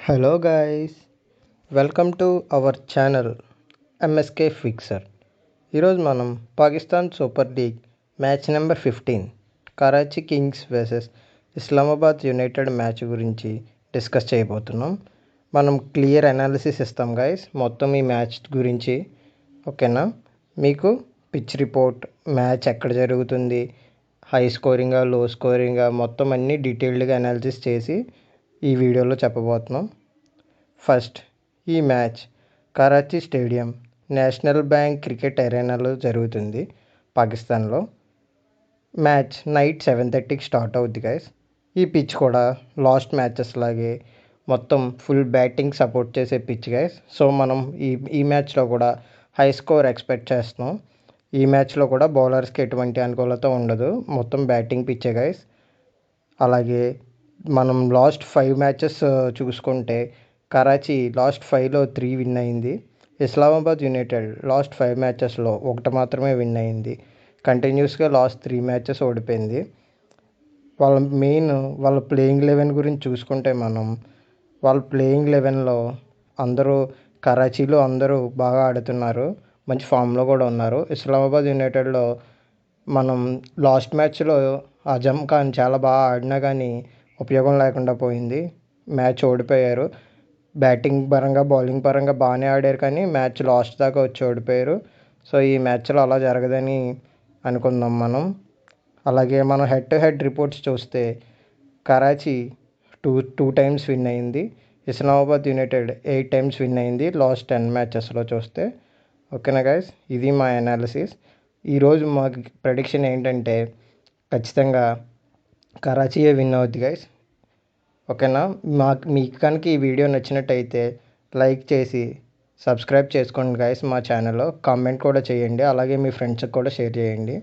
Hello guys, welcome to our channel MSK ఫిక్సర్. ఈరోజు మనం Pakistan super league match number 15 Karachi Kings versus Islamabad United match గురించి discuss చేయబోతున్నాం. మనం clear analysis ఇస్తాం గాయ్స్ మొత్తం ఈ మ్యాచ్ గురించి. ఓకేనా? మీకు పిచ్ రిపోర్ట్, మ్యాచ్ ఎక్కడ జరుగుతుంది, హై స్కోరింగా లో స్కోరింగా మొత్తం అన్నీ డీటెయిల్డ్గా అనాలిసిస్ చేసి ఈ వీడియోలో చెప్పబోతున్నాం. ఫస్ట్, ఈ match Karachi stadium, national bank cricket అరేనాలో జరుగుతుంది పాకిస్తాన్లో. మ్యాచ్ నైట్ 7:30కి స్టార్ట్ అవుద్ది గైస్. ఈ పిచ్ కూడా లాస్ట్ మ్యాచెస్ లాగే మొత్తం ఫుల్ బ్యాటింగ్ సపోర్ట్ చేసే పిచ్ గైస్. సో మనం ఈ మ్యాచ్లో కూడా హై స్కోర్ ఎక్స్పెక్ట్ చేస్తున్నాం. ఈ మ్యాచ్లో కూడా బౌలర్స్కి ఎటువంటి అనుకూలత ఉండదు, మొత్తం బ్యాటింగ్ పిచ్చే గైస్. అలాగే మనం లాస్ట్ 5 మ్యాచెస్ చూసుకుంటే కరాచీ లాస్ట్ 5లో 3 విన్ అయింది. ఇస్లామాబాద్ యునైటెడ్ లాస్ట్ 5 మ్యాచెస్లో 1 మాత్రమే విన్ అయింది. కంటిన్యూస్గా లాస్ట్ 3 మ్యాచెస్ ఓడిపోయింది. వాళ్ళ ప్లేయింగ్ 11 గురించి చూసుకుంటే వాళ్ళ ప్లేయింగ్ 11లో అందరూ కరాచీలో అందరూ బాగా ఆడుతున్నారు, మంచి ఫామ్లో కూడా ఉన్నారు. ఇస్లామాబాద్ యునైటెడ్లో మనం లాస్ట్ మ్యాచ్లో అజమ్ ఖాన్ చాలా బాగా ఆడినా కానీ ఉపయోగం లేకుండా పోయింది, మ్యాచ్ ఓడిపోయారు. బ్యాటింగ్ పరంగా బౌలింగ్ పరంగా బాగానే ఆడారు కానీ మ్యాచ్ లాస్ట్ దాకా వచ్చి ఓడిపోయారు. సో ఈ మ్యాచ్లో అలా జరగదని అనుకుందాం మనం. అలాగే మనం హెడ్ టు హెడ్ రిపోర్ట్స్ చూస్తే కరాచీ టూ టైమ్స్ విన్ అయింది, ఇస్లామాబాద్ యునైటెడ్ 8 టైమ్స్ విన్ అయింది లాస్ట్ 10 మ్యాచెస్లో చూస్తే. ఓకేనా గైస్, ఇది మా అనాలిసిస్. ఈరోజు మా ప్రెడిక్షన్ ఏంటంటే ఖచ్చితంగా కరాచీయే విన్ అవుద్ది గైస్. ఓకేనా? మీకు కనుక ఈ వీడియో నచ్చినట్టయితే లైక్ చేసి సబ్స్క్రైబ్ చేసుకోండి గైస్ మా ఛానల్లో. కామెంట్ కూడా చేయండి, అలాగే మీ ఫ్రెండ్స్కి కూడా షేర్ చేయండి.